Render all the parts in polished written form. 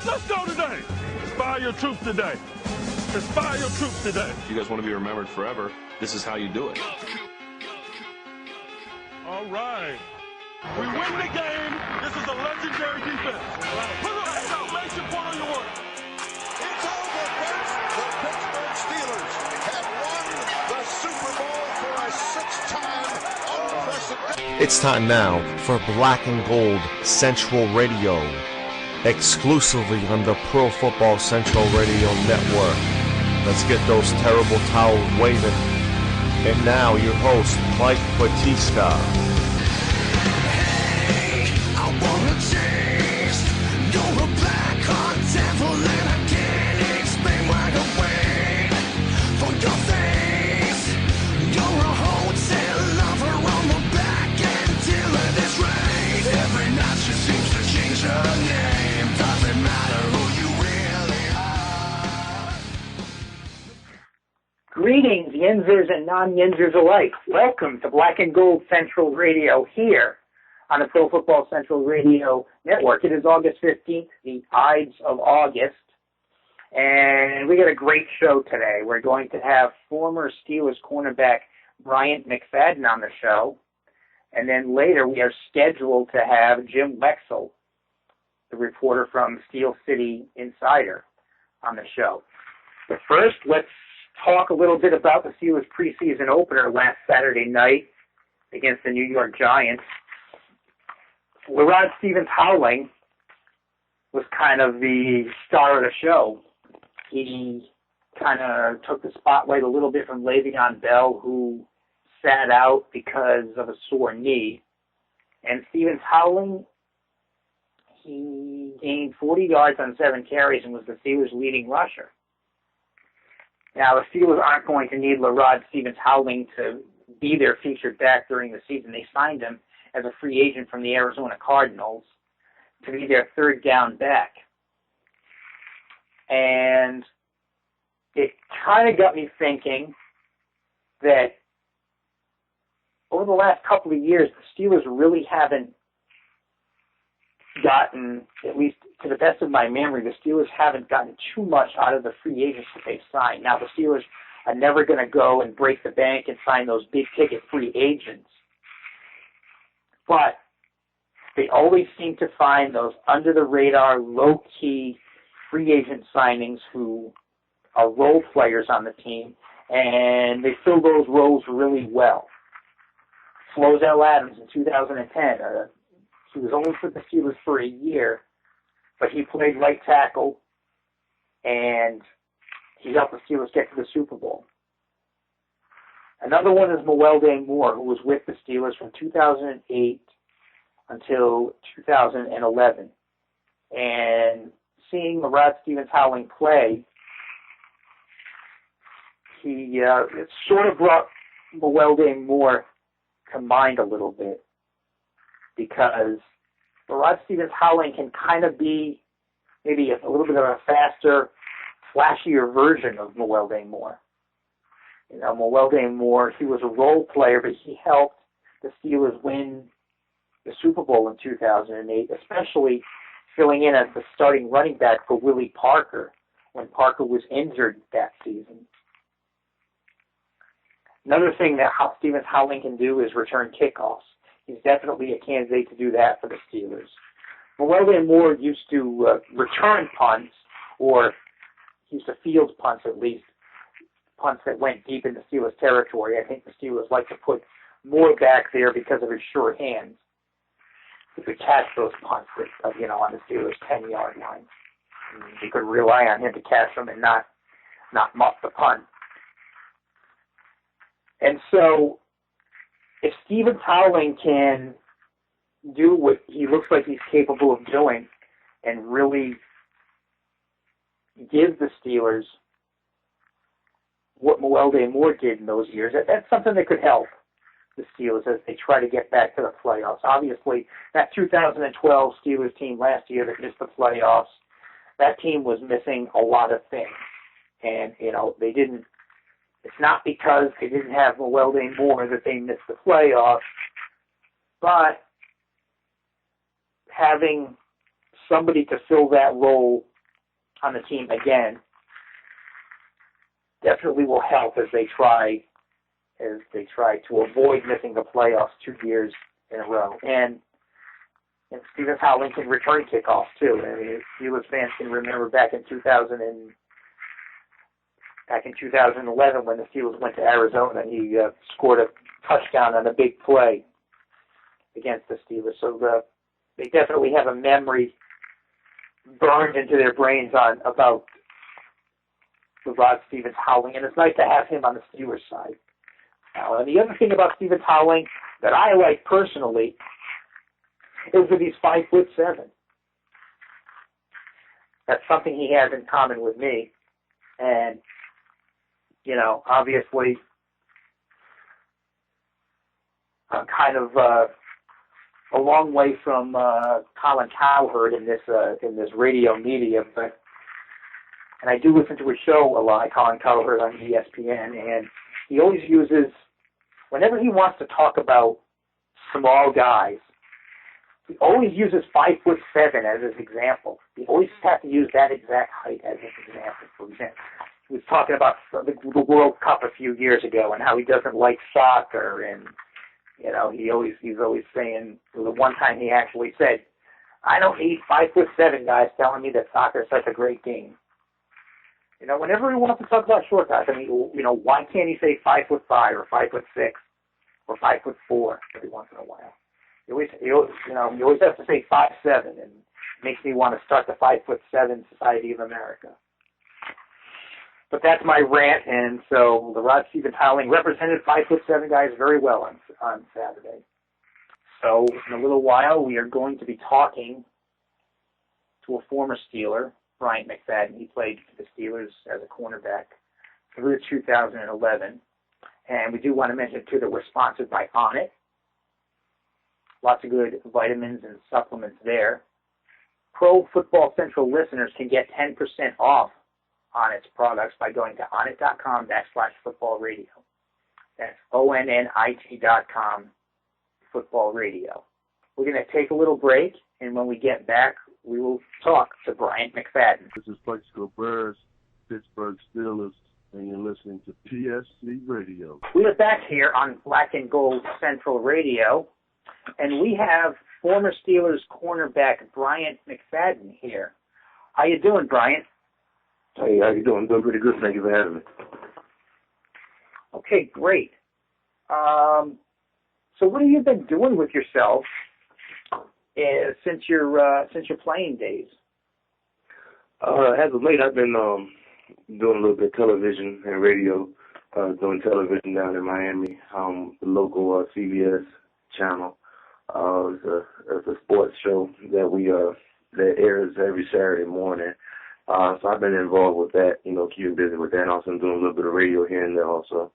Let's go today. Inspire your troops today. Inspire your troops today. If you guys want to be remembered forever, this is how you do it. All right. We win the game. This is a legendary defense. Put an exclamation point on your work. It's over, folks. The Pittsburgh Steelers have won the Super Bowl for a sixth-time unprecedented. It's time now for Black and Gold Central Radio, exclusively on the Pro Football Central Radio Network. Let's get those terrible towels waving. And now your host, Mike Batista. Hey, I wanna change. You're a black heart devil and I can't explain why I wait for your face. You're a hotel lover on the back end dealer this race. Every night she seems to change her name. Doesn't matter who you really are. Greetings, Yinzers and non-Yinzers alike. Welcome to Black and Gold Central Radio here on the Pro Football Central Radio Network. It is August 15th, the Ides of August, and we got a great show today. We're going to have former Steelers cornerback Bryant McFadden on the show, and then later we are scheduled to have Jim Wexell, the reporter from SteelCityInsider, on the show. But first, let's talk a little bit about the Steelers preseason opener last Saturday night against the New York Giants. Stevens-Howling was kind of the star of the show. He kind of took the spotlight a little bit from Le'Veon Bell, who sat out because of a sore knee. And Stevens-Howling, he gained 40 yards on 7 carries and was the Steelers' leading rusher. Now, the Steelers aren't going to need LaRod Stevens-Howling to be their featured back during the season. They signed him as a free agent from the Arizona Cardinals to be their third down back. And it kind of got me thinking that over the last couple of years, the Steelers really haven't gotten, at least to the best of my memory, the Steelers haven't gotten too much out of the free agents that they've signed. Now, the Steelers are never going to go and break the bank and sign those big-ticket free agents. But they always seem to find those under-the-radar, low-key free agent signings who are role players on the team, and they fill those roles really well. Flozell Adams in 2010, he was only for the Steelers for a year, but he played right tackle, and he helped the Steelers get to the Super Bowl. Another one is McFadden Moore, who was with the Steelers from 2008 until 2011. And seeing LaRod Stevens-Howling play, it sort of brought McFadden Moore to mind a little bit, because LaRod Stevens-Howling can kind of be maybe a little bit of a faster, flashier version of McFadden Moore. You know, McFadden Moore, he was a role player, but he helped the Steelers win the Super Bowl in 2008, especially filling in as the starting running back for Willie Parker when Parker was injured that season. Another thing that Stevens-Howling can do is return kickoffs. He's definitely a candidate to do that for the Steelers. McFadden Moore used to return punts, or he used to field punts at least, punts that went deep into Steelers territory. I think the Steelers like to put Moore back there because of his sure hands. He could catch those punts on the Steelers' 10-yard line. You could rely on him to catch them and not muff the punt. And so, if Stevens-Howling can do what he looks like he's capable of doing and really give the Steelers what McFadden Moore did in those years, that's something that could help the Steelers as they try to get back to the playoffs. Obviously, that 2012 Steelers team last year that missed the playoffs, that team was missing a lot of things. And, they didn't, it's not because they didn't have McFadden Moore that they missed the playoffs, but having somebody to fill that role on the team again definitely will help as they try to avoid missing the playoffs 2 years in a row. And Stephen Howling can return kickoffs too. I mean, Steelers fans can remember back in 2011 when the Steelers went to Arizona, he scored a touchdown on a big play against the Steelers. So they definitely have a memory burned into their brains about the Rod Stevens Howling, and it's nice to have him on the Steelers side. Now, and the other thing about Stevens Howling that I like personally is that he's 5'7". That's something he has in common with me. And, you know, obviously, I'm kind of a long way from Colin Cowherd in this radio media, and I do listen to his show a lot, Colin Cowherd on ESPN, and he always uses, whenever he wants to talk about small guys, he always uses 5'7" as his example. He always has to use that exact height as his example. For example, he was talking about the World Cup a few years ago and how he doesn't like soccer, and you know he's always saying. The one time he actually said, "I don't need 5'7" guys telling me that soccer is such a great game." You know, whenever he wants to talk about short guys, I mean, you know, why can't he say 5'5" or 5'6" or 5'4" every once in a while? He always has to say 5'7", and it makes me want to start the 5'7" Society of America. But that's my rant, and so the Rod Stevens Howling represented 5'7" guys very well on Saturday. So in a little while, we are going to be talking to a former Steeler, Bryant McFadden. He played for the Steelers as a cornerback through 2011. And we do want to mention, too, that we're sponsored by Onnit. Lots of good vitamins and supplements there. Pro Football Central listeners can get 10% off Onnit's products by going to onnit.com/footballradio. That's ONNIT.com football radio. We're going to take a little break, and when we get back, we will talk to Bryant McFadden. This is Plaxico Burrs, Pittsburgh Steelers, and you're listening to PSC Radio. We are back here on Black and Gold Central Radio, and we have former Steelers cornerback Bryant McFadden here. How you doing, Bryant? Hey, how you doing? I'm doing pretty good. Thank you for having me. Okay, great. So what have you been doing with yourself since your playing days? As of late, I've been doing a little bit of television and radio. Doing television down in Miami, the local CBS channel. It's a sports show that airs every Saturday morning. So I've been involved with that, keeping busy with that. And also I'm doing a little bit of radio here and there also.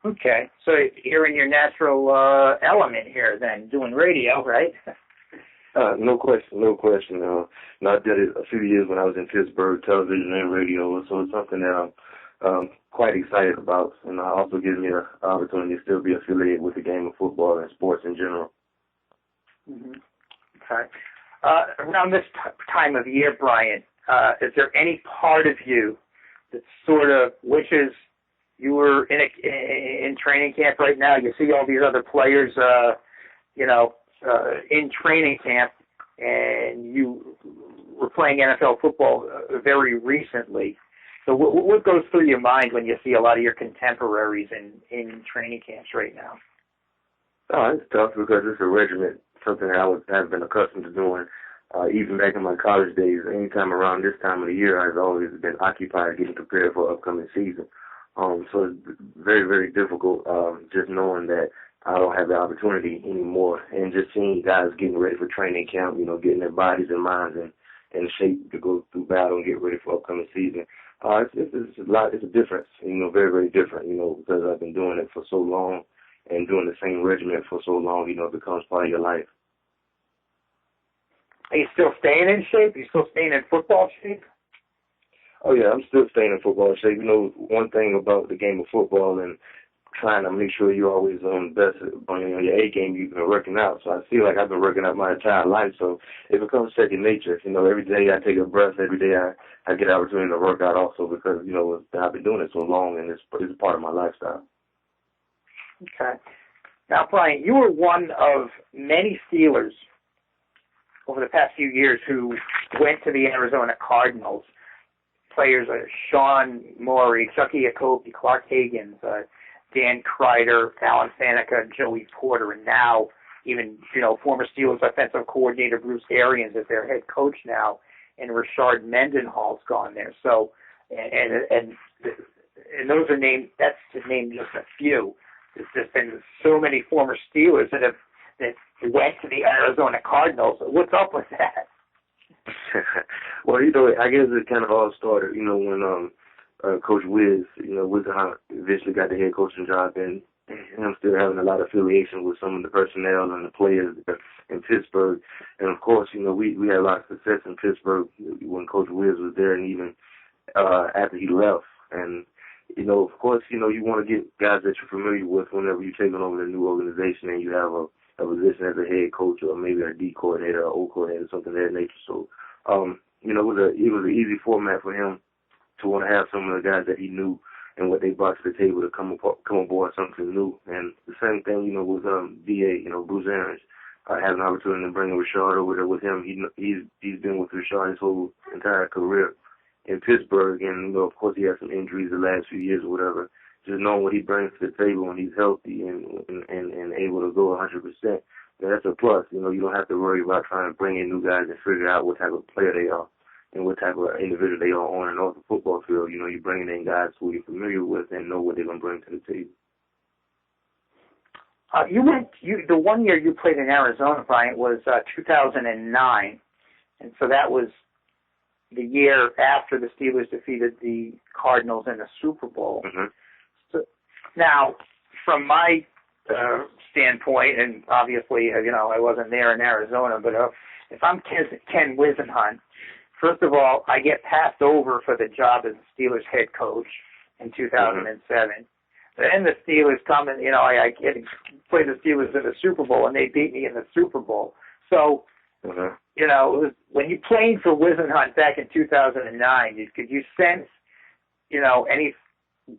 Okay, so you're in your natural element here then, doing radio, right? No question. I did it a few years when I was in Pittsburgh, television and radio, so it's something that I'm quite excited about, and it also gives me an opportunity to still be affiliated with the game of football and sports in general. Mm-hmm. Okay. Around this time of year, Bryant, is there any part of you that sort of wishes you were in training camp right now? You see all these other players, in training camp, and you were playing NFL football very recently. So what goes through your mind when you see a lot of your contemporaries in training camps right now? Oh, it's tough because it's a regiment, something that I have been accustomed to doing. Even back in my college days, anytime around this time of the year, I've always been occupied getting prepared for upcoming season. So it's very, very difficult just knowing that I don't have the opportunity anymore, and just seeing guys getting ready for training camp, getting their bodies and minds in shape to go through battle and get ready for upcoming season. It's a lot. It's a difference, very, very different, because I've been doing it for so long and doing the same regiment for so long, it becomes part of your life. Are you still staying in shape? Are you still staying in football shape? Oh, yeah, I'm still staying in football shape. One thing about the game of football and trying to make sure you're always on the best, on your A game you've been working out. So I feel like I've been working out my entire life, so it becomes second nature. You know, every day I take a breath, every day I get an opportunity to work out also because, you know, I've been doing it so long and it's part of my lifestyle. Okay. Now, Bryant, you were one of many Steelers over the past few years who went to the Arizona Cardinals. Players like Sean Morey, Chucky Jacoby, Clark Higgins, Dan Kreider, Alan Faneca, Joey Porter, and now even, you know, former Steelers offensive coordinator Bruce Arians is their head coach now, and Rashard Mendenhall's gone there. So, and those are named. That's to name just a few. There's just been so many former Steelers that went to the Arizona Cardinals. What's up with that? Well, you know, I guess it kind of all started, you know, when Coach Wiz, you know, Wizenhunt eventually got the head coaching job, and him still having a lot of affiliation with some of the personnel and the players in Pittsburgh. And, of course, you know, we had a lot of success in Pittsburgh when Coach Wiz was there and even after he left. And, you know, of course, you know, you want to get guys that you're familiar with whenever you're taking over a new organization and you have a position as a head coach or maybe a D coordinator or O coordinator, something of that nature. So, you know, it was an easy format for him to want to have some of the guys that he knew and what they brought to the table to come aboard something new. And the same thing, you know, with BA, you know, Bruce Arians, having an opportunity to bring Rashard over there with him. He's been with Rashard his whole entire career in Pittsburgh, and, you know, of course he had some injuries the last few years or whatever. Just knowing what he brings to the table when he's healthy and able to go 100%, that's a plus. You know, you don't have to worry about trying to bring in new guys and figure out what type of player they are and what type of individual they are on and off the football field. You know, you're bringing in guys who you're familiar with and know what they're going to bring to the table. The 1 year you played in Arizona, Bryant, was 2009, and so that was the year after the Steelers defeated the Cardinals in the Super Bowl. Mm-hmm. So, now, from my standpoint, and obviously, you know, I wasn't there in Arizona, but if I'm Ken Wisenhunt, first of all, I get passed over for the job as the Steelers head coach in 2007. Mm-hmm. Then the Steelers come and, you know, I get to play the Steelers in the Super Bowl, and they beat me in the Super Bowl. So, mm-hmm. you know, it was, when you played for Wisenhunt back in 2009, could you sense, you know, any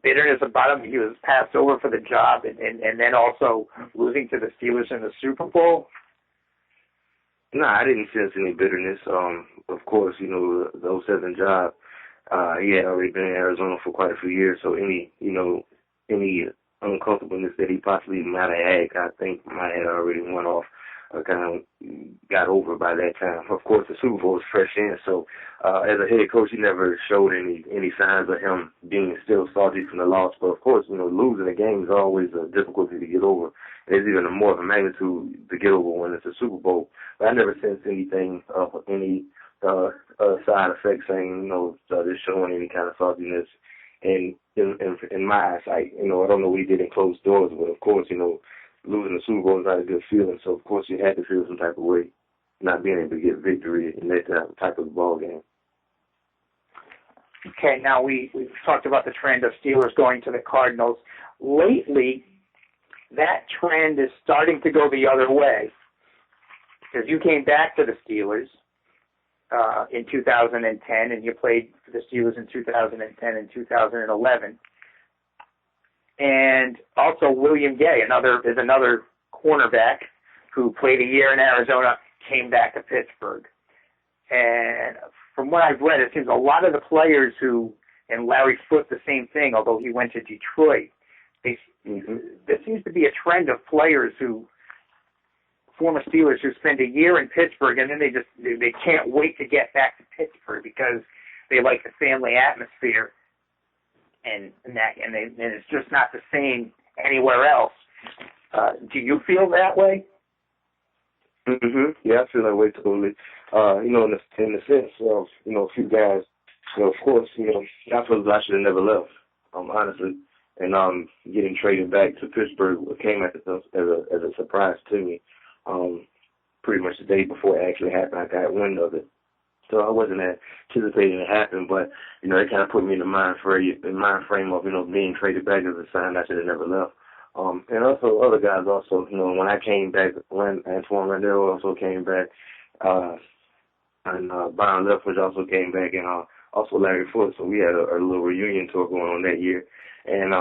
bitterness about him? He was passed over for the job and then also losing to the Steelers in the Super Bowl? No, I didn't sense any bitterness. Of course, you know, the 07 job, he had already been in Arizona for quite a few years, so any uncomfortableness that he possibly might have had, I think might have already went off, kind of got over by that time. Of course, the Super Bowl was fresh in, so as a head coach, he never showed any signs of him being still salty from the loss. But, of course, you know, losing a game is always a difficulty to get over. It's even more of a magnitude to get over when it's a Super Bowl. But I never sensed anything of any side effects saying, you know, just showing any kind of saltiness. And in my eyesight, you know, I don't know what he did in closed doors, but, of course, you know, losing the Super Bowl is not a good feeling. So, of course, you had to feel some type of way, not being able to get victory in that type of ball game. Okay, now we've talked about the trend of Steelers going to the Cardinals. Lately, that trend is starting to go the other way, because you came back to the Steelers in 2010, and you played for the Steelers in 2010 and 2011. And also William Gay, is another cornerback who played a year in Arizona, came back to Pittsburgh. And from what I've read, it seems a lot of the players and Larry Foote the same thing, although he went to Detroit, there seems to be a trend of players former Steelers who spend a year in Pittsburgh and then they can't wait to get back to Pittsburgh because they like the family atmosphere. And it's just not the same anywhere else. Do you feel that way? Mm-hmm. Yeah, I feel that way totally. You know, in the sense of, you know, a few guys, you know, of course, you know, I feel I should have never left, honestly. And getting traded back to Pittsburgh came as a surprise to me. Pretty much the day before it actually happened, I got wind of it. So I wasn't anticipating it happen, but, you know, it kind of put me in the mind frame of, you know, being traded back as a sign I should have never left. And also other guys also, when I came back, Antoine Randall also came back, and Byron Leftwich also came back, and also Larry Foote. So we had a little reunion tour going on that year. And,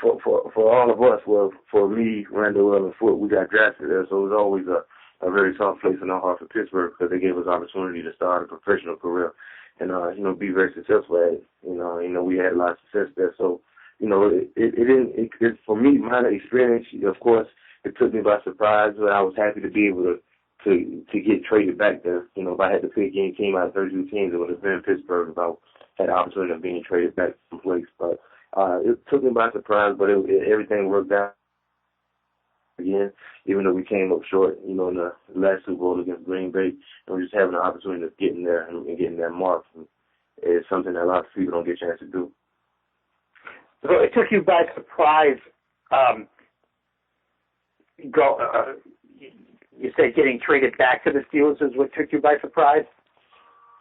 for all of us, well, for me, Randall and Foote, we got drafted there, so it was always a very soft place in our heart for Pittsburgh because they gave us opportunity to start a professional career and, be very successful at it. We had a lot of success there. So, it for me, my experience, of course, it took me by surprise, but I was happy to be able to get traded back there. If I had to pick any team out of 32 teams, it would have been Pittsburgh if I had the opportunity of being traded back someplace. But it took me by surprise, but everything worked out again, even though we came up short, in the last Super Bowl against Green Bay. And we're just having the opportunity of getting there and getting that mark. And it's something that a lot of people don't get a chance to do. So it took you by surprise. You said getting traded back to the Steelers is what took you by surprise?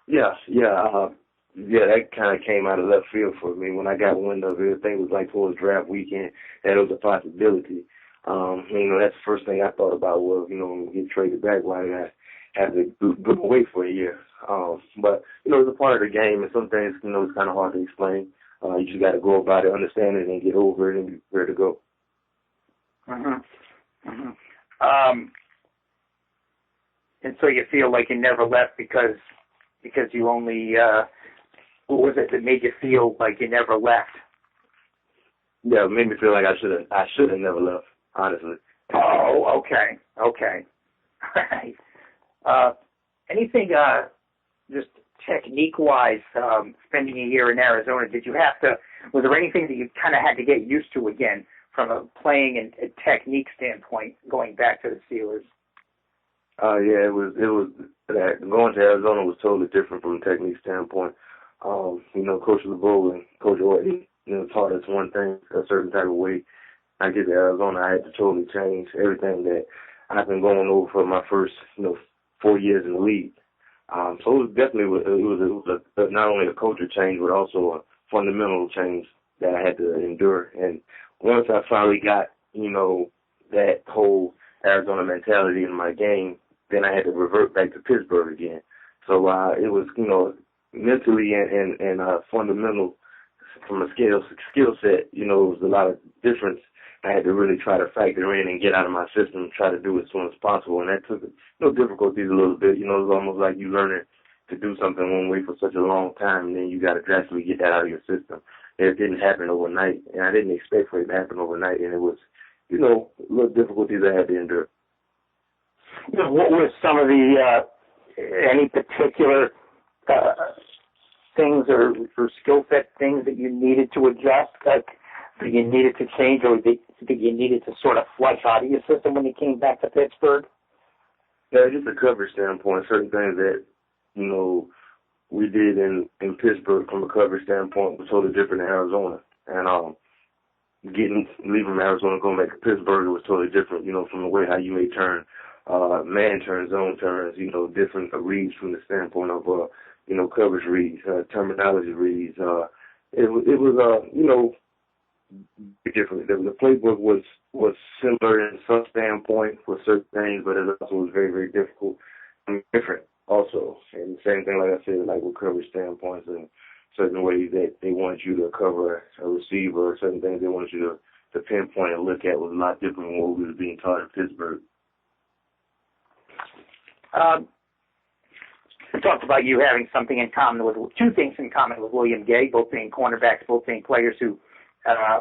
Yeah, that kind of came out of left field for me. When I got wind of it, everything was like towards draft weekend, that it was a possibility. That's the first thing I thought about was, when we get traded back, why did I have to go away for a year? But, it's a part of the game, and some things, it's kind of hard to explain. You just got to go about it, understand it, and get over it and be prepared to go. And so you feel like you never left because you only, what was it that made you feel like you never left? Yeah, it made me feel like I should have never left, honestly. Oh, okay. All right. Anything, just technique-wise, spending a year in Arizona, was there anything that you kind of had to get used to again from a playing and a technique standpoint going back to the Steelers? It was going to Arizona was totally different from a technique standpoint. Coach LeBeau and Coach Orton, taught us one thing a certain type of way. I get to Arizona, I had to totally change everything that I've been going over for my first, 4 years in the league. So it was definitely not only a culture change, but also a fundamental change that I had to endure. And once I finally got, that whole Arizona mentality in my game, then I had to revert back to Pittsburgh again. So it was, mentally and fundamental from a skill set, it was a lot of difference. I had to really try to factor in and get out of my system, try to do it as soon as possible. And that took difficulties a little bit. It was almost like you learning to do something one way for such a long time, and then you got to drastically get that out of your system. It didn't happen overnight, and I didn't expect for it to happen overnight, and it was, little difficulties I had to endure. What were some of the, any particular things or skill set things that you needed to adjust, that you needed to change, or that you needed to sort of flush out of your system when you came back to Pittsburgh? Yeah, just a coverage standpoint, certain things that, we did in Pittsburgh from a coverage standpoint was totally different in Arizona. And leaving Arizona, going back to Pittsburgh, it was totally different, from the way how you may turn man turns, zone turns, different reads from the standpoint of, coverage reads, terminology reads. It was different. The playbook was similar in some standpoint for certain things, but it also was very, very difficult and different also. And the same thing, like I said, like with coverage standpoints and certain ways that they wanted you to cover a receiver, certain things they wanted you to pinpoint and look at was a lot different than what we were being taught in Pittsburgh. We talked about you having two things in common with William Gay, both being cornerbacks, both being players who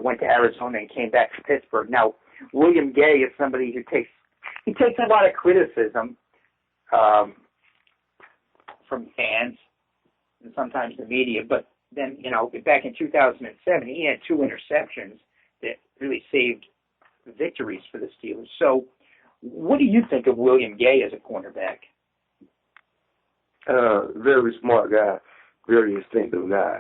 went to Arizona and came back to Pittsburgh. Now, William Gay is somebody who takes a lot of criticism from fans and sometimes the media, but then, back in 2007, he had 2 interceptions that really saved victories for the Steelers. So what do you think of William Gay as a cornerback? Very smart guy, very instinctive guy.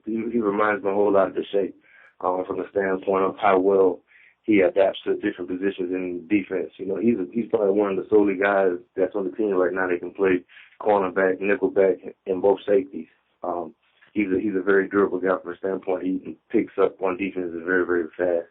He reminds me a whole lot of Deshae from the standpoint of how well he adapts to different positions in defense. He's probably one of the solely guys that's on the team right now that can play cornerback, nickelback, and both safeties. He's a very durable guy from the standpoint. He picks up on defense very, very fast.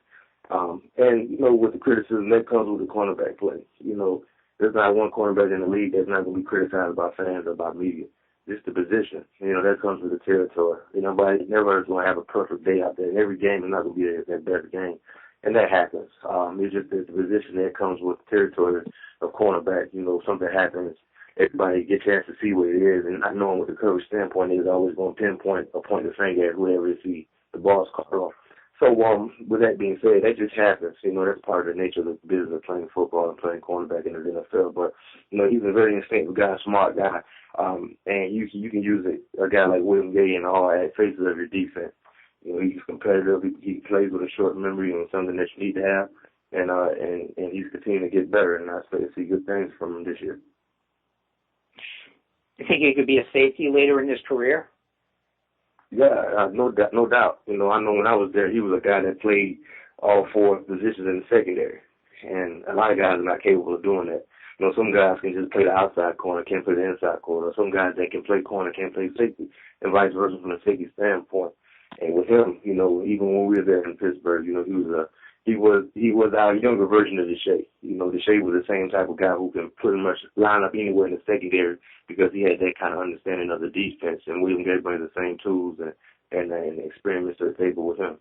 And, with the criticism, that comes with the cornerback play. There's not one cornerback in the league that's not going to be criticized by fans or by media. Just the position. That comes with the territory. Nobody never is going to have a perfect day out there. And every game is not going to be their best game. And that happens. It's just the position that comes with the territory of cornerback. Something happens, everybody gets a chance to see what it is, and not knowing what the coverage standpoint is, always going to pinpoint or point the finger at whoever you see the ball's caught off. So with that being said, that just happens. That's part of the nature of the business of playing football and playing cornerback in the NFL. But, he's a very instinctive guy, smart guy, and you can use a guy like William Gay in all phases of your defense. He's competitive. He plays with a short memory and something that you need to have, and he's continuing to get better, and I expect to see good things from him this year. You think he could be a safety later in his career? Yeah, no doubt. I know when I was there, he was a guy that played all four positions in the secondary, and a lot of guys are not capable of doing that. Some guys can just play the outside corner, can't play the inside corner. Some guys that can play corner can't play safety, and vice versa from the safety standpoint. And with him, even when we were there in Pittsburgh, he was our younger version of Deshae. Deshae was the same type of guy who can pretty much line up anywhere in the secondary because he had that kind of understanding of the defense. And William Gay brings the same tools and experiments to the table with him.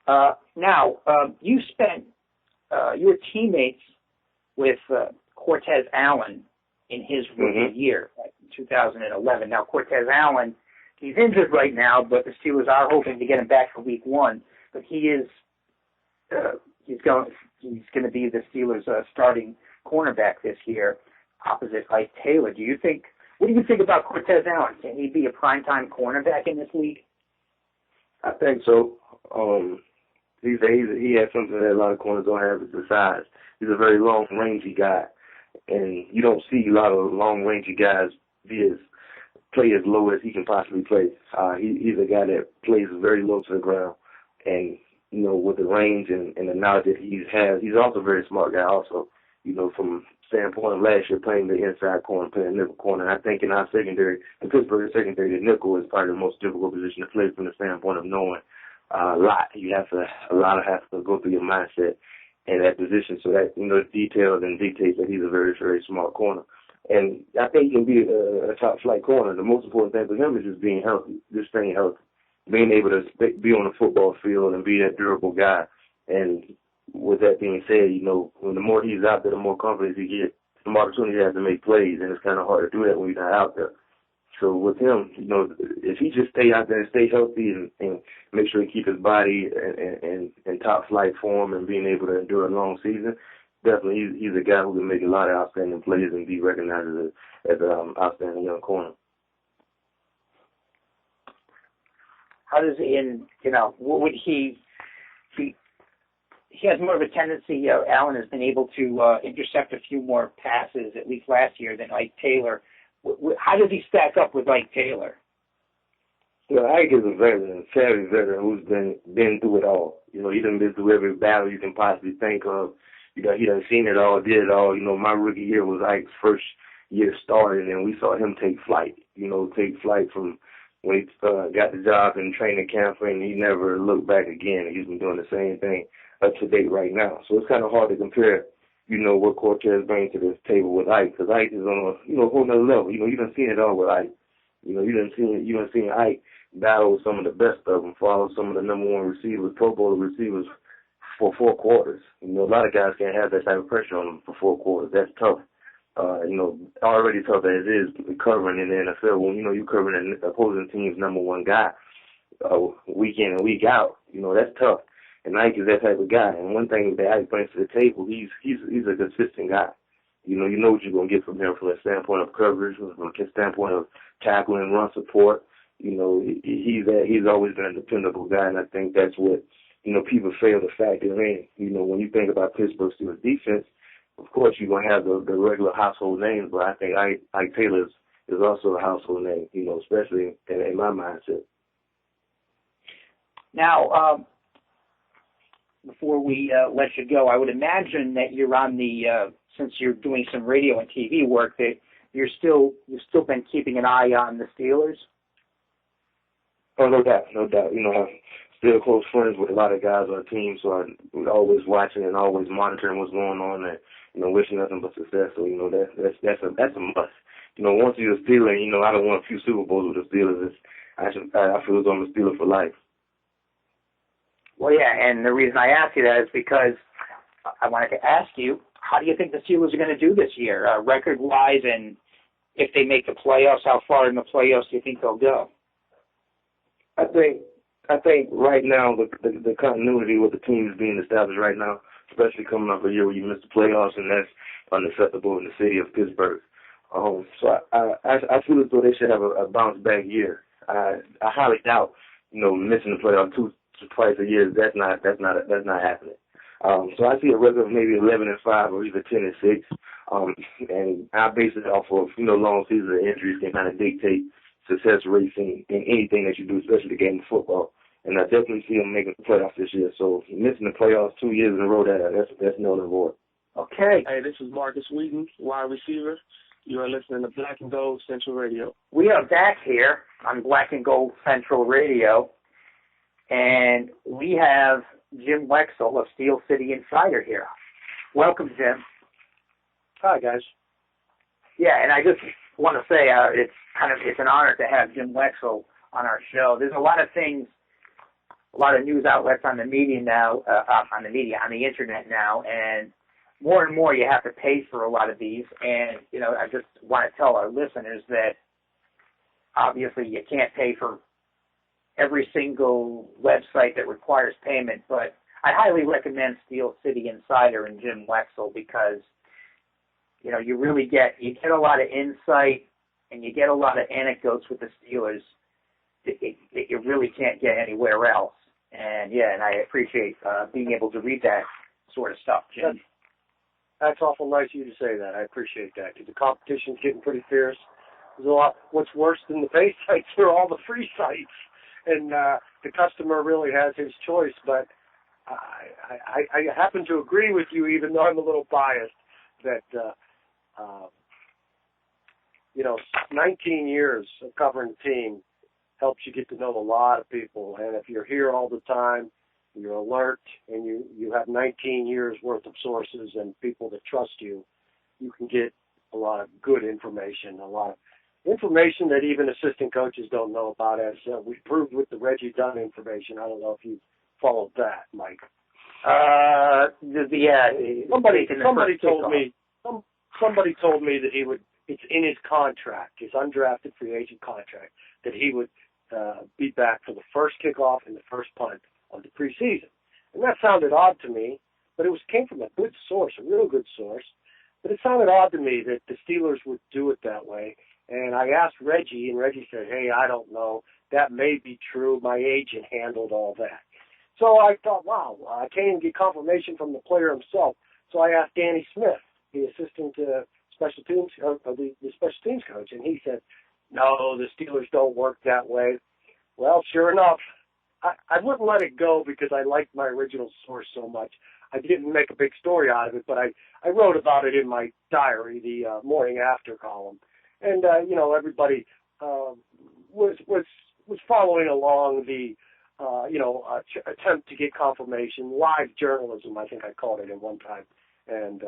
Now, you spent your teammates with Cortez Allen in his rookie year, 2011. Now, Cortez Allen, he's injured right now, but the Steelers are hoping to get him back for Week 1. But he is he's going to be the Steelers' starting cornerback this year, opposite Ike Taylor. What do you think about Cortez Allen? Can he be a primetime cornerback in this league? I think so. He has something that a lot of corners don't have, is the size. He's a very long, rangy guy, and you don't see a lot of long, rangy guys play as low as he can possibly play. He's a guy that plays very low to the ground. And, with the range and the knowledge that he has, he's also a very smart guy also, from standpoint of last year playing the inside corner, playing nickel corner. And I think in our secondary, the Pittsburgh secondary, the nickel is probably the most difficult position to play from the standpoint of knowing a lot. You have to go through your mindset in that position so that, details and dictates that he's a very, very smart corner. And I think he can be a top-flight corner. The most important thing for him is just being healthy, just staying healthy. Being able to be on the football field and be that durable guy. And with that being said, when the more he's out there, the more confidence he gets, the more opportunity he has to make plays, and it's kind of hard to do that when you're not out there. So with him, if he just stay out there and stay healthy and make sure he keep his body in top flight form and being able to endure a long season, definitely he's a guy who can make a lot of outstanding plays and be recognized as an outstanding young corner. How does what would he has more of a tendency, Allen has been able to intercept a few more passes, at least last year, than Ike Taylor. How does he stack up with Ike Taylor? Well, Ike is a veteran, savvy veteran who's been through it all. He done been through every battle you can possibly think of. He done seen it all, did it all. My rookie year was Ike's first year starting, and we saw him take flight. Take flight from when he got the job in training camp, and he never looked back again. He's been doing the same thing up to date right now. So it's kind of hard to compare, what Cortez brings to this table with Ike, because Ike is on a whole nother level. You done seen it all with Ike. You done seen Ike battle with some of the best of them, follow some of the number one receivers, Pro Bowl receivers for 4 quarters. A lot of guys can't have that type of pressure on them for 4 quarters. That's tough. Already tough as it is covering in the NFL. When, you're covering an opposing team's number one guy week in and week out, that's tough. And Ike is that type of guy. And one thing that Ike brings to the table, he's a consistent guy. You know what you're going to get from him from the standpoint of coverage, from the standpoint of tackling, run support. He's always been a dependable guy, and I think that's what, people fail to factor in. When you think about Pittsburgh Steelers defense, of course, you're going to have the regular household names, but I think Ike Taylor is also a household name, especially in my mindset. Now, before we let you go, I would imagine that you're on since you're doing some radio and TV work, that you've still been keeping an eye on the Steelers? Oh, no doubt. still close friends with a lot of guys on the team, so I'm always watching and always monitoring what's going on and, wishing nothing but success. So, that's a must. Once you're a Steeler, I don't want a few Super Bowls with the Steelers. I feel as though I'm a Steeler for life. Well, yeah, and the reason I ask you that is because I wanted to ask you, how do you think the Steelers are going to do this year, record-wise, and if they make the playoffs, how far in the playoffs do you think they'll go? I think right now the continuity with the team is being established right now, especially coming off a year where you missed the playoffs, and that's unacceptable in the city of Pittsburgh. So I feel as though they should have a bounce back year. I highly doubt, missing the playoffs twice a year. That's not happening. So I see a record of maybe 11-5 or even 10-6. And I base it off of, long seasons of injuries can kind of dictate success rates in anything that you do, especially the game of football. And I definitely see them making the playoffs this year. So missing the playoffs 2 years in a row, that's null and void. Okay. Hey, this is Marcus Wheaton, wide receiver. You are listening to Black and Gold Central Radio. We are back here on Black and Gold Central Radio, and we have Jim Wexell of SteelCityInsider here. Welcome, Jim. Hi, guys. Yeah, and I just want to say it's an honor to have Jim Wexell on our show. There's a lot of things, a lot of news outlets on the media now, on the internet now, and more and more you have to pay for a lot of these. And, I just want to tell our listeners that obviously you can't pay for every single website that requires payment, but I highly recommend SteelCityInsider and Jim Wexell because, you really get a lot of insight and you get a lot of anecdotes with the Steelers that you really can't get anywhere else. And I appreciate being able to read that sort of stuff, Jim. That's awful nice of you to say that. I appreciate that because the competition's getting pretty fierce. There's a lot. What's worse than the pay sites are all the free sites, and the customer really has his choice. But I happen to agree with you, even though I'm a little biased, that 19 years of covering the team helps you get to know a lot of people. And if you're here all the time, you're alert, and you have 19 years worth of sources and people that trust you, you can get a lot of good information, a lot of information that even assistant coaches don't know about, as we proved with the Reggie Dunn information. I don't know if you followed that, Mike. Somebody told me that he would. It's in his contract, his undrafted free agent contract, that he would be back for the first kickoff and the first punt of the preseason. And that sounded odd to me, but it came from a good source, a real good source. But it sounded odd to me that the Steelers would do it that way. And I asked Reggie, and Reggie said, hey, I don't know. That may be true. My agent handled all that. So I thought, wow, I can't even get confirmation from the player himself. So I asked Danny Smith, the assistant special teams, the special teams coach, and he said, no, the Steelers don't work that way. Well, sure enough, I wouldn't let it go because I liked my original source so much. I didn't make a big story out of it, but I wrote about it in my diary, the morning after column. And, everybody was following along the, attempt to get confirmation, live journalism, I think I called it at one time. And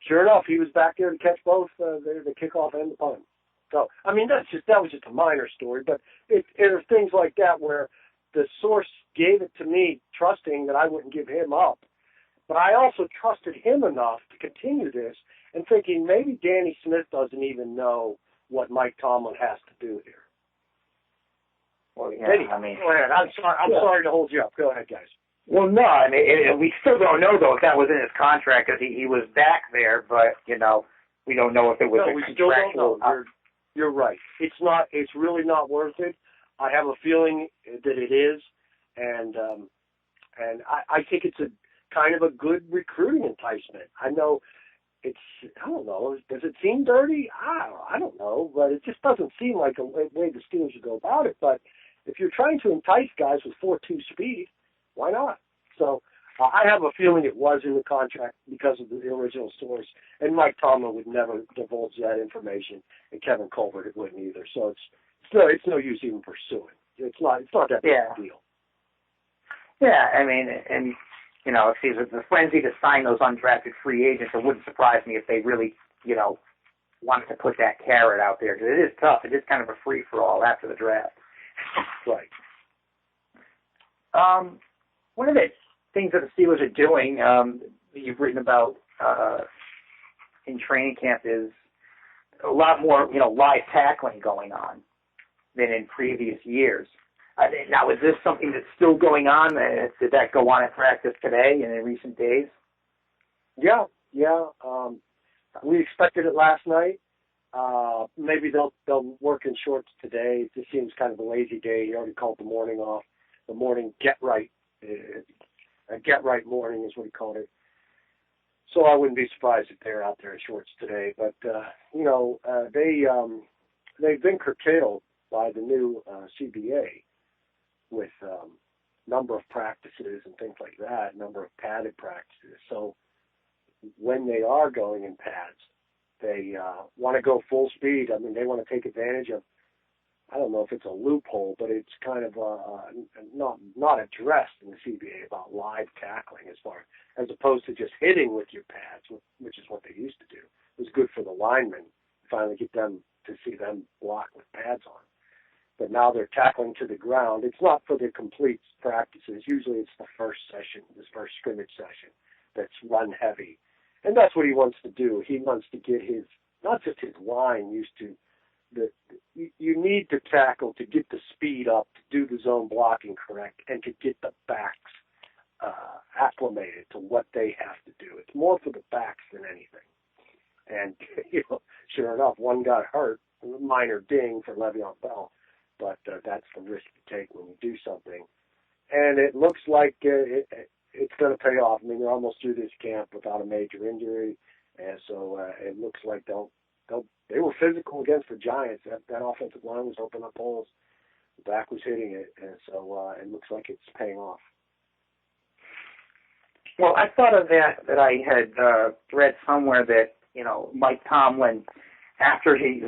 sure enough, he was back there to catch both the kickoff and the punt. So, I mean, that was just a minor story, but there are things like that where the source gave it to me, trusting that I wouldn't give him up. But I also trusted him enough to continue this and thinking maybe Danny Smith doesn't even know what Mike Tomlin has to do here. Well, yeah, anyway, go ahead. I'm sorry to hold you up. Go ahead, guys. Well, no, I mean, we still don't know, though, if that was in his contract, because he was back there, but, we don't know if it was a contractual. Still don't know. You're right. It's really not worth it. I have a feeling that it is, and I think it's a kind of a good recruiting enticement. I know I don't know, does it seem dirty? I don't know, but it just doesn't seem like a way the Steelers should go about it. But if you're trying to entice guys with 4.2 speed, why not? So I have a feeling it was in the contract because of the original source, and Mike Tomlin would never divulge that information, and Kevin Colbert it wouldn't either. So it's no use even pursuing. It's not that big a deal. Yeah, I mean, and, you know, if there's a frenzy to sign those undrafted free agents, it wouldn't surprise me if they really, you know, wanted to put that carrot out there, because it is tough. It is kind of a free-for-all after the draft. Right. One of the things that the Steelers are doing, you've written about in training camp, is a lot more, you know, live tackling going on than in previous years. Now, is this something that's still going on? Did that go on at practice today and in recent days? Yeah. We expected it last night. Maybe they'll work in shorts today. It just seems kind of a lazy day. He already called the morning off. The morning get-right. A get-right morning is what he called it. So I wouldn't be surprised if they're out there in shorts today. But, you know, they've been curtailed by the new CBA with number of practices and things like that, number of padded practices. So when they are going in pads, they want to go full speed. I mean, they want to take advantage of, I don't know if it's a loophole, but it's kind of not addressed in the CBA about live tackling as opposed to just hitting with your pads, which is what they used to do. It was good for the linemen to finally get them to see them block with pads on. But now they're tackling to the ground. It's not for the complete practices. Usually it's the first session, this first scrimmage session, that's run heavy. And that's what he wants to do. He wants to get not just his line used to, you need to tackle to get the speed up, to do the zone blocking correct, and to get the backs acclimated to what they have to do. It's more for the backs than anything. And, you know, sure enough, one got hurt, a minor ding for Le'Veon Bell, but that's the risk you take when you do something. And it looks like it's going to pay off. I mean, they're almost through this camp without a major injury, and so it looks like they were physical against the Giants. That offensive line was opening up holes. The back was hitting it, and so it looks like it's paying off. Well, I thought of that I had read somewhere that, you know, Mike Tomlin, after his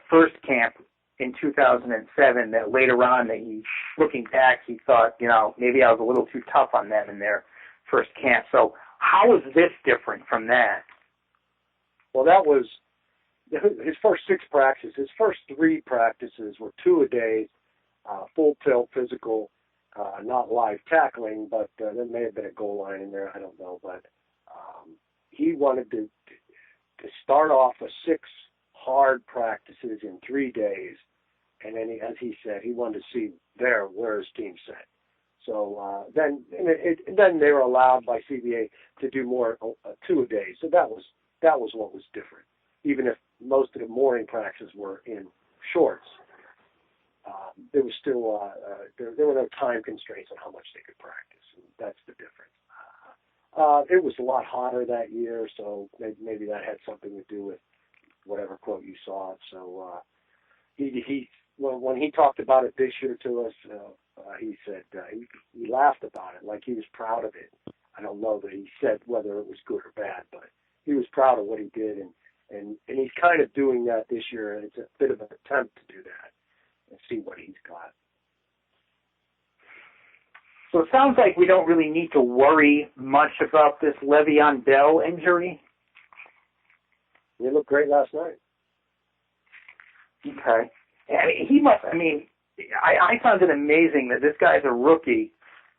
first camp in 2007, that later on, that he, looking back, he thought, you know, maybe I was a little too tough on them in their first camp. So how is this different from that? Well, that was his first 6 practices. His first 3 practices were 2 a day, full tilt physical, not live tackling, but there may have been a goal line in there. I don't know, but he wanted to start off with 6 hard practices in 3 days, and then, as he said, he wanted to see where his team set. So then they were allowed by CBA to do more 2 a day. So that was what was different. Even if most of the morning practices were in shorts, there was still there were no time constraints on how much they could practice. And that's the difference. It was a lot hotter that year, so maybe that had something to do with whatever quote you saw. So when he talked about it this year to us, he said he laughed about it like he was proud of it. I don't know that he said whether it was good or bad, but he was proud of what he did, and he's kind of doing that this year, and it's a bit of an attempt to do that and see what he's got. So it sounds like we don't really need to worry much about this Le'Veon Bell injury. He looked great last night. Okay. I found it amazing that this guy's a rookie,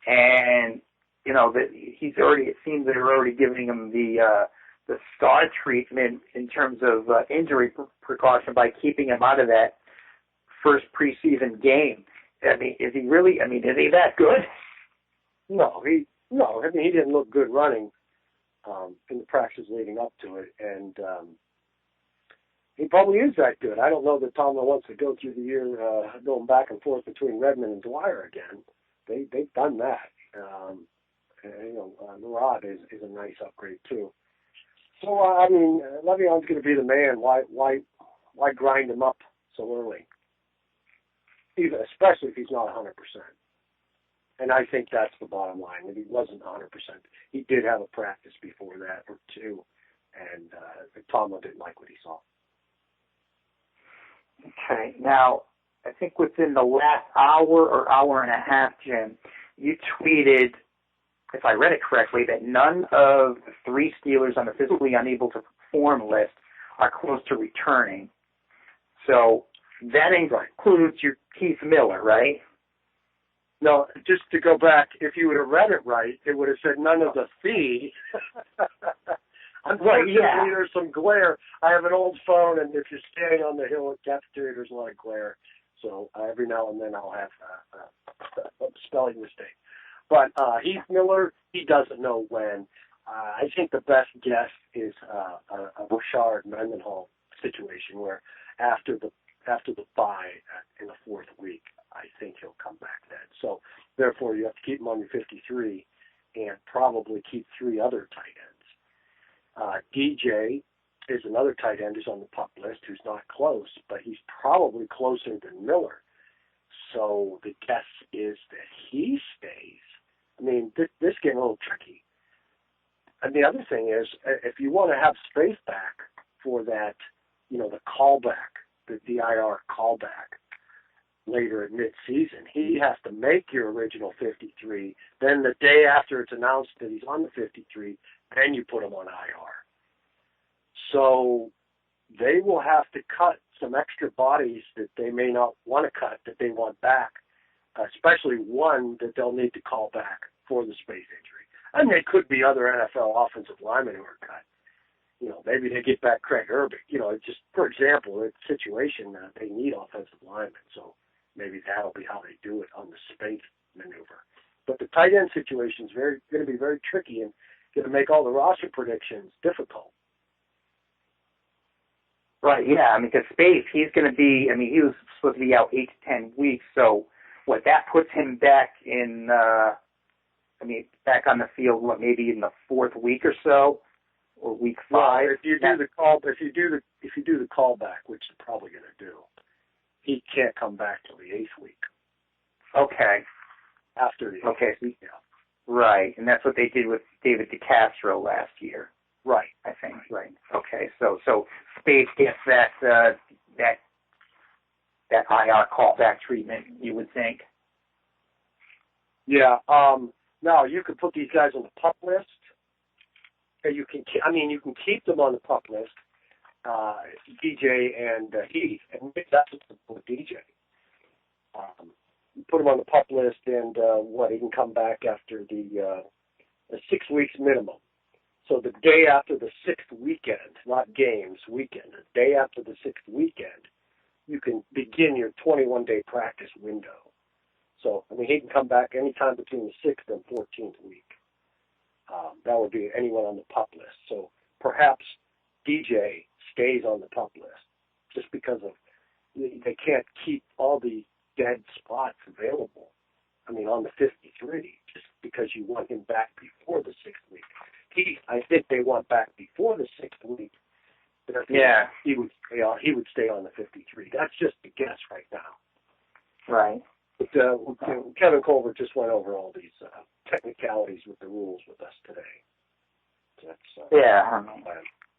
and, you know, that it seems that they're already giving him the star treatment in terms of injury precaution by keeping him out of that first preseason game. I mean, is he that good? No, he didn't look good running in the practices leading up to it, and he probably is that good. I don't know that Tomlin wants to go through the year going back and forth between Redmond and Dwyer again. They've done that. Murad is a nice upgrade too. So Le'Veon's going to be the man. Why grind him up so early? Especially if he's not 100%. And I think that's the bottom line, that he wasn't 100%. He did have a practice before that, or 2, and Tomlin didn't like what he saw. Okay. Now, I think within the last hour or hour and a half, Jim, you tweeted, if I read it correctly, that none of the 3 Steelers on the physically unable to perform list are close to returning. So that includes your Keith Miller, right? No, just to go back, if you would have read it right, it would have said none of the fee. Unfortunately, there's some glare. I have an old phone, and if you're standing on the hill at cafeteria, there's a lot of glare. So every now and then I'll have a spelling mistake. But Heath Miller, he doesn't know when. I think the best guess is a Bouchard Mendenhall situation where after the bye in the 4th week, I think he'll come back then. So therefore, you have to keep him on your 53 and probably keep 3 other tight ends. DJ is another tight end who's on the pup list who's not close, but he's probably closer than Miller. So the guess is that he stays. I mean, this getting a little tricky. And the other thing is, if you want to have space back for that, the callback, the DIR callback later at mid-season, he has to make your original 53. Then the day after it's announced that he's on the 53, then you put him on IR. So they will have to cut some extra bodies that they may not want to cut, that they want back, especially one that they'll need to call back for the space injury. And there could be other NFL offensive linemen who are cut. Maybe they get back Craig Herbig. Just for example, it's a situation that they need offensive linemen, so maybe that'll be how they do it on the space maneuver. But the tight end situation is going to be very tricky and going to make all the roster predictions difficult. Right, yeah. Because Space, he's going to be, he was supposed to be out 8 to 10 weeks, so that puts him back in, back on the field, maybe in the 4th week or so, or week 5. Well, if you do the callback, which they're probably going to do, he can't come back till the 8th week. Okay. After the 8th week, yeah. Right, and that's what they did with David DeCastro last year. Right. I think. Right. Okay. So Space gets that IR callback treatment, you would think. Yeah. Now you could put these guys on the pup list. You can keep them on the pup list, DJ and Heath, and that's what DJ. Put them on the pup list, and he can come back after the 6 weeks minimum. So the day after the 6th weekend, not games, weekend, the day after the 6th weekend, you can begin your 21-day practice window. So, he can come back anytime between the 6th and 14th week. That would be anyone on the pup list. So perhaps DJ stays on the pup list just because they can't keep all the dead spots available. On the 53, just because you want him back before the 6th week. I think they want back before the 6th week. Yeah. He would stay on the 53. That's just a guess right now. Right. But Kevin Colbert just went over all these technicalities with the rules with us today. That's,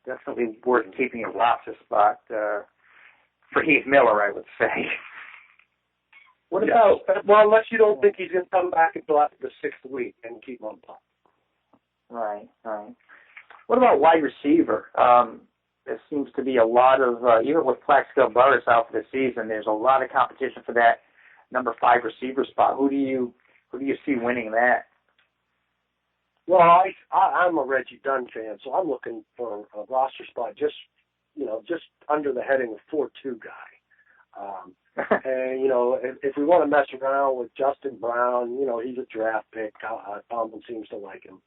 definitely worth keeping a roster spot for Heath Miller, I would say. What about, unless you don't think he's going to come back until after the 6th week and keep him on top. Right. What about wide receiver? There seems to be a lot of, even with Plaxico Burress out for the season, there's a lot of competition for that number 5 receiver spot. Who do you see winning that? Well, I'm a Reggie Dunn fan, so I'm looking for a roster spot just under the heading of 4-2 guy. And, if we want to mess around with Justin Brown, he's a draft pick. Tomlin seems to like him.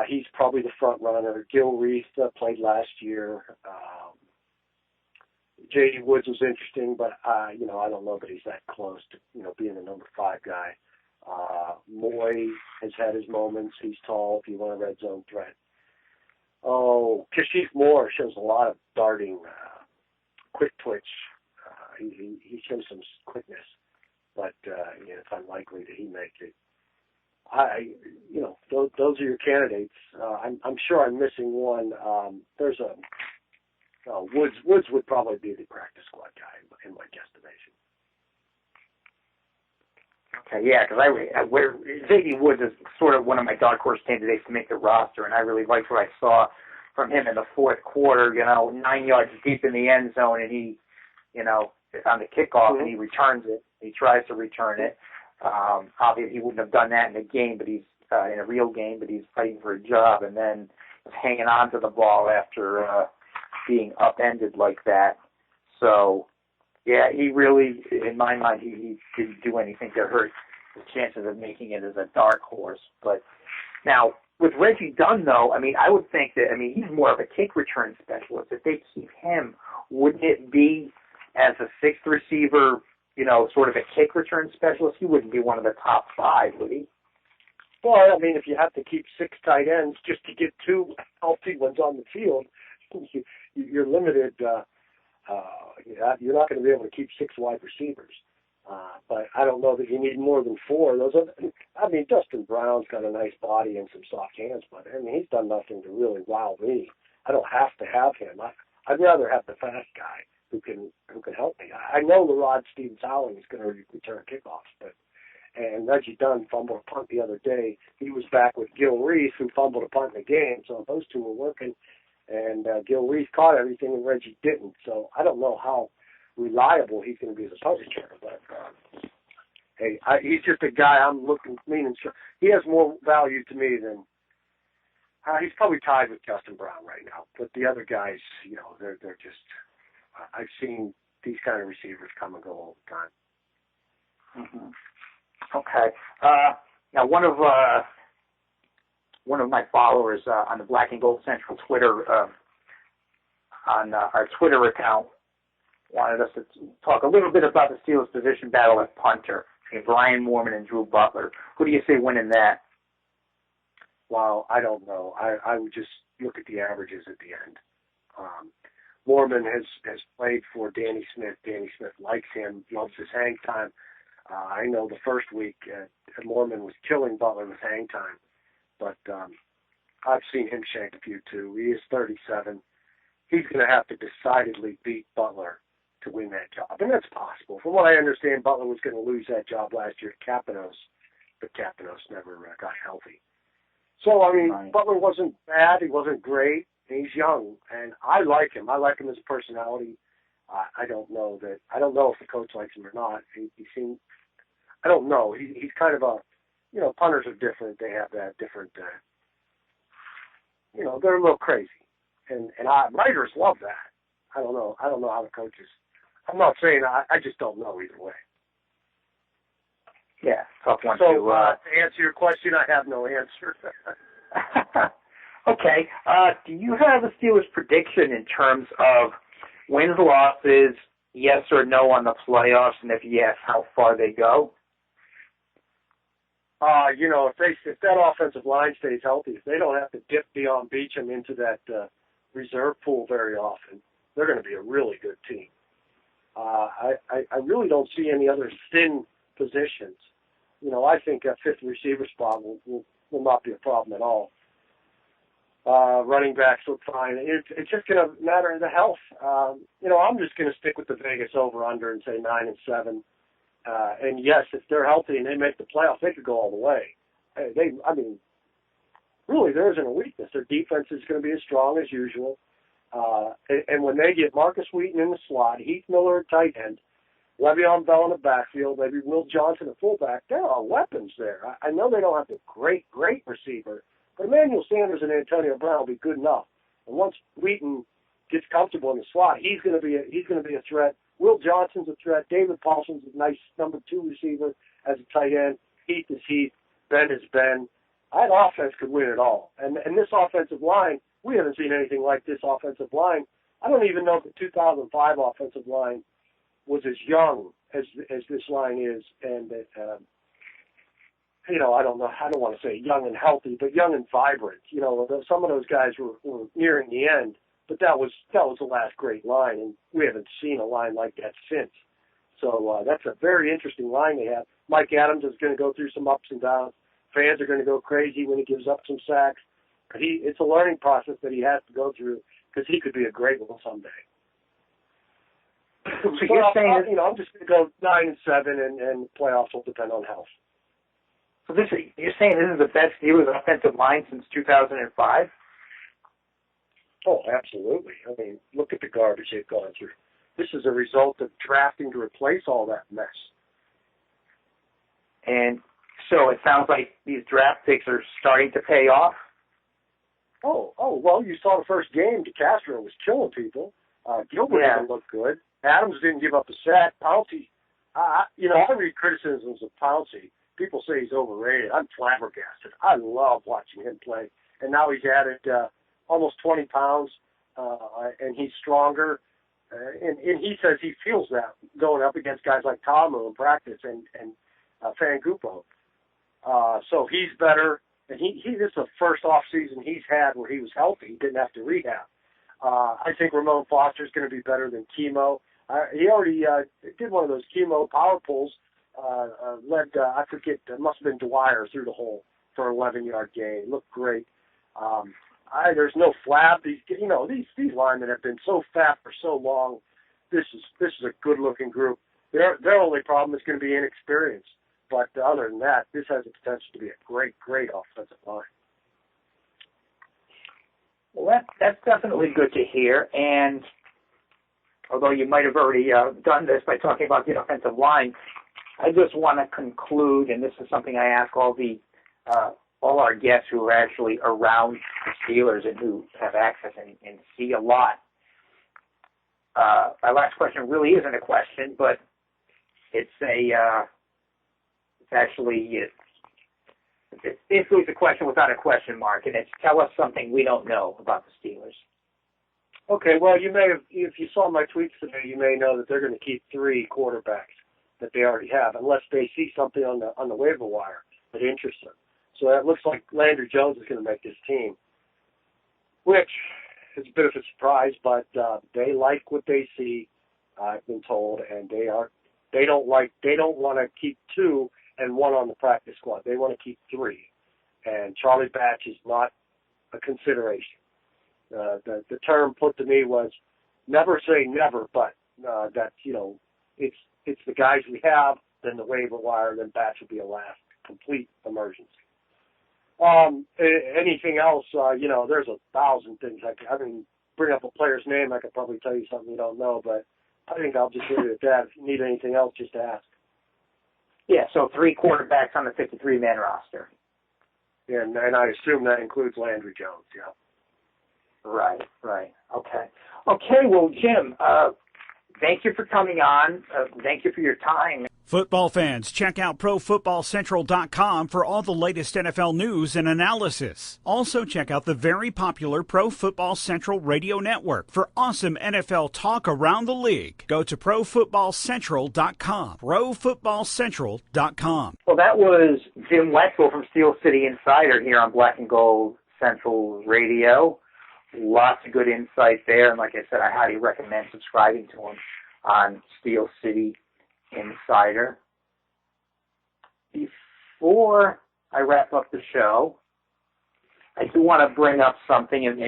He's probably the front runner. Gil Reese played last year. J.D. Woods was interesting, but, I don't know that he's that close to, being the number 5 guy. Moy has had his moments. He's tall if you want a red zone threat. Kashif Moore shows a lot of darting, quick twitch. He shows some quickness, but it's unlikely that he makes it. Those are your candidates. I'm sure I'm missing one. There's Woods would probably be the practice squad guy in my guesstimation. Okay, yeah, because J.D. Woods is sort of one of my dark horse candidates to make the roster, and I really liked what I saw from him in the fourth quarter, 9 yards deep in the end zone, and he, on the kickoff, and he returns it. He tries to return it. Obviously, he wouldn't have done that in a game, but he's in a real game, but he's fighting for a job, and then hanging on to the ball after being upended like that. So, yeah, he really, in my mind, he didn't do anything to hurt the chances of making it as a dark horse. But now, with Reggie Dunn, though, I would think that, he's more of a kick return specialist. If they keep him, wouldn't it be as a sixth receiver, sort of a kick return specialist? He wouldn't be one of the top 5, would he? Well, if you have to keep 6 tight ends just to get 2 healthy ones on the field, you're limited. You're not going to be able to keep 6 wide receivers. But I don't know that you need more than 4. Dustin Brown's got a nice body and some soft hands, but he's done nothing to really wow me. I don't have to have him. I'd rather have the fast guy who can help me. I know LaRod Stevens-Howling is going to return kickoffs, and Reggie Dunn fumbled a punt the other day. He was back with Gil Reese, who fumbled a punt in the game, so those two were working, and Gil Reese caught everything and Reggie didn't. So I don't know how reliable he's going to be as a punt returner, but hey, he's just a guy I'm leaning. He has more value to me than he's probably tied with Justin Brown right now. But the other guys, they're just. I've seen these kind of receivers come and go all the time. Mm-hmm. Okay. Now, one of my followers on the Black and Gold Central Twitter, on our Twitter account, wanted us to talk a little bit about the Steelers' position battle at punter between Brian Moorman and Drew Butler. Who do you see winning that? Well, I don't know. I would just look at the averages at the end. Moorman has played for Danny Smith. Danny Smith likes him, loves his hang time. I know the first week Moorman was killing Butler with hang time, but I've seen him shank a few too. He is 37. He's going to have to decidedly beat Butler to win that job, and that's possible. From what I understand, Butler was going to lose that job last year at Kapanos, but Kapanos never got healthy. So, right. Butler wasn't bad. He wasn't great. He's young, and I like him. I like him as a personality. I don't know if the coach likes him or not. He seemed, I don't know. He's kind of a, punters are different. They have that different, they're a little crazy, and writers love that. I don't know how the coaches. I'm not saying I just don't know either way. Yeah, tough one. So to answer your question, I have no answer. Okay. Do you have a Steelers prediction in terms of wins, losses, yes or no on the playoffs, and if yes, how far they go? If that offensive line stays healthy, if they don't have to dip Deion Beacham into that reserve pool very often, they're going to be a really good team. I really don't see any other thin positions. I think a fifth receiver spot will not be a problem at all. Running backs look fine. It's just going to matter in the health. I'm just going to stick with the Vegas over-under and say 9-7. And yes, if they're healthy and they make the playoffs, they could go all the way. Really, there isn't a weakness. Their defense is going to be as strong as usual. And when they get Marcus Wheaton in the slot, Heath Miller at tight end, Le'Veon Bell in the backfield, maybe Will Johnson at fullback, there are weapons there. I know they don't have the great receiver, but Emmanuel Sanders and Antonio Brown will be good enough. And once Wheaton gets comfortable in the slot, he's going to be a threat. Will Johnson's a threat. David Paulson's a nice number 2 receiver as a tight end. Heath is Heath. Ben is Ben. That offense could win it all. And this offensive line, we haven't seen anything like this offensive line. I don't even know if the 2005 offensive line was as young as this line is, and that I don't know. I don't want to say young and healthy, but young and vibrant. Some of those guys were nearing the end, but that was the last great line, and we haven't seen a line like that since. So that's a very interesting line they have. Mike Adams is going to go through some ups and downs. Fans are going to go crazy when he gives up some sacks. But it's a learning process that he has to go through because he could be a great one someday. So you're saying, I'm just going to go 9-7, and playoffs will depend on health. So you're saying this is the best Steelers offensive line since 2005? Oh, absolutely. I mean, look at the garbage they've gone through. This is a result of drafting to replace all that mess. And so it sounds like these draft picks are starting to pay off? Oh, well, you saw the first game. DeCastro was killing people. Gilbert didn't look good. Adams didn't give up a sack. Pouncey, I read criticisms of Pouncey. People say he's overrated. I'm flabbergasted. I love watching him play. And now he's added almost 20 pounds, and he's stronger. And he says he feels that going up against guys like Tamu in practice and Fangupo. So he's better. And this is the first off season he's had where he was healthy. He didn't have to rehab. I think Ramon Foster's going to be better than Chemo. He already did one of those Chemo power pulls. Led, I forget, it must have been Dwyer through the hole for an 11-yard gain. Looked great. There's no flab. These linemen have been so fat for so long. This is a good-looking group. Their only problem is going to be inexperience. But other than that, this has the potential to be a great, great offensive line. Well, that's definitely good to hear. And although you might have already done this by talking about the offensive line, I just want to conclude, and this is something I ask all our guests who are actually around the Steelers and who have access and see a lot. My last question really isn't a question, but it's basically a question without a question mark, and it's tell us something we don't know about the Steelers. Okay, well, you may have, if you saw my tweets today, you may know that they're going to keep 3 quarterbacks that they already have, unless they see something on the waiver wire that interests them. So it looks like Landry Jones is going to make this team, which is a bit of a surprise, but they like what they see, I've been told, and they don't want to keep 2 and 1 on the practice squad. They want to keep 3. And Charlie Batch is not a consideration. The term put to me was never say never, but that, it's the guys we have, then the waiver wire, then Batch will be a last complete emergency. Anything else, there's 1,000 things. Bring up a player's name, I could probably tell you something you don't know, but I think I'll just leave it at that. If you need anything else, just ask. Yeah, so 3 quarterbacks on the 53-man roster. Yeah, and I assume that includes Landry Jones, yeah. Right. Okay, well, Jim, thank you for coming on. Thank you for your time. Football fans, check out ProFootballCentral.com for all the latest NFL news and analysis. Also, check out the very popular Pro Football Central radio network for awesome NFL talk around the league. Go to ProFootballCentral.com. ProFootballCentral.com. Well, that was Jim Wexell from Steel City Insider here on Black and Gold Central Radio. Lots of good insight there, and like I said, I highly recommend subscribing to him on Steel City Insider. Before I wrap up the show, I do want to bring up something, and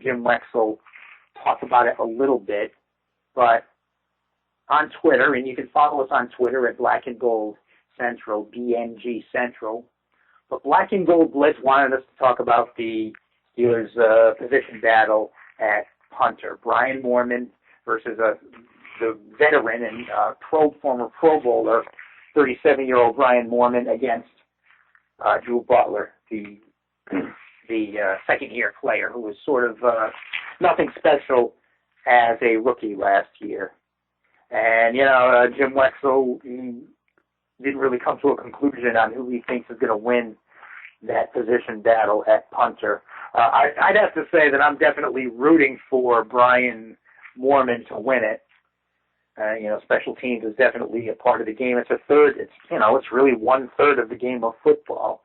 Jim Wexell talked about it a little bit, but on Twitter, and you can follow us on Twitter at Black and Gold Central, BNG Central, but Black and Gold Blitz wanted us to talk about the Steelers' position battle at punter. Brian Moorman versus the veteran and former Pro Bowler, 37-year-old Brian Moorman against Drew Butler, the second-year player who was sort of nothing special as a rookie last year. And, Jim Wexell didn't really come to a conclusion on who he thinks is going to win that position battle at punter. I'd have to say that I'm definitely rooting for Brian Moorman to win it. Special teams is definitely a part of the game. It's really 1/3 of the game of football.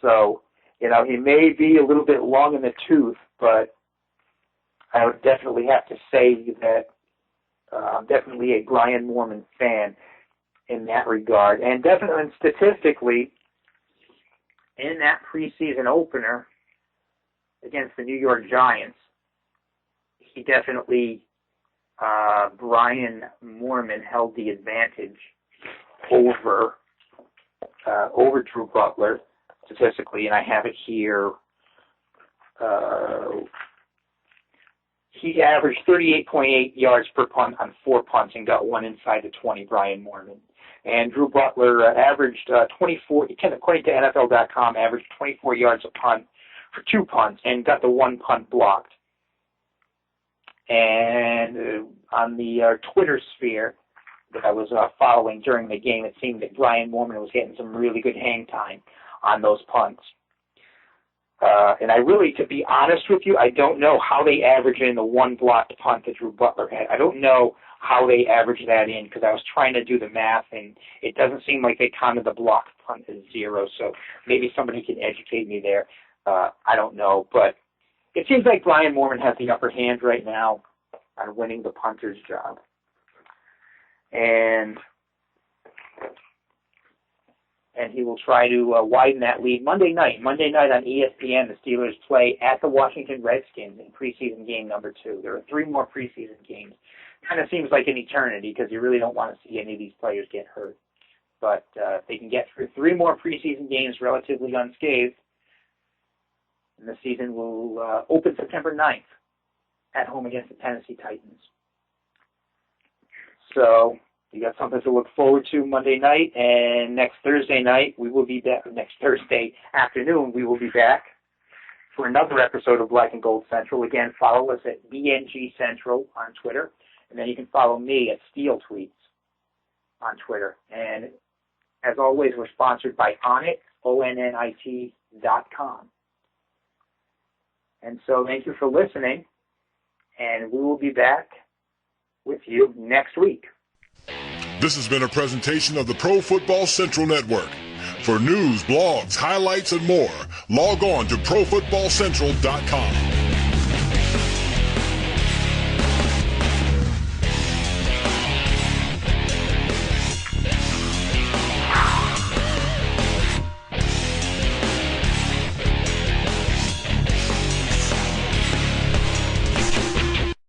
So, he may be a little bit long in the tooth, but I would definitely have to say that I'm definitely a Brian Moorman fan in that regard. And definitely, and statistically, in that preseason opener against the New York Giants, he definitely Brian Moorman held the advantage over Drew Butler statistically, and I have it here. He averaged 38.8 yards per punt on 4 punts and got one inside the 20, Brian Moorman. And Drew Butler averaged 24, according to NFL.com, averaged 24 yards a punt for 2 punts and got the 1 punt blocked. And on the Twitter sphere that I was following during the game, it seemed that Brian Moorman was getting some really good hang time on those punts. And I really, to be honest with you, I don't know how they average in the 1 blocked punt that Drew Butler had. I don't know how they average that in because I was trying to do the math, and it doesn't seem like they counted the blocked punt as 0. So maybe somebody can educate me there. I don't know. But it seems like Brian Moorman has the upper hand right now on winning the punter's job. And he will try to widen that lead Monday night. Monday night on ESPN, the Steelers play at the Washington Redskins in preseason game number 2. There are 3 more preseason games. Kind of seems like an eternity because you really don't want to see any of these players get hurt. But if they can get through 3 more preseason games relatively unscathed, and the season will open September 9th at home against the Tennessee Titans. So you got something to look forward to Monday night, and next Thursday night we will be back. Next Thursday afternoon we will be back for another episode of Black and Gold Central. Again, follow us at BNG Central on Twitter, and then you can follow me at Steel Tweets on Twitter. And as always, we're sponsored by Onnit, ONNIT.com. And so thank you for listening, and we will be back with you next week. This has been a presentation of the Pro Football Central Network. For news, blogs, highlights, and more, log on to ProFootballCentral.com.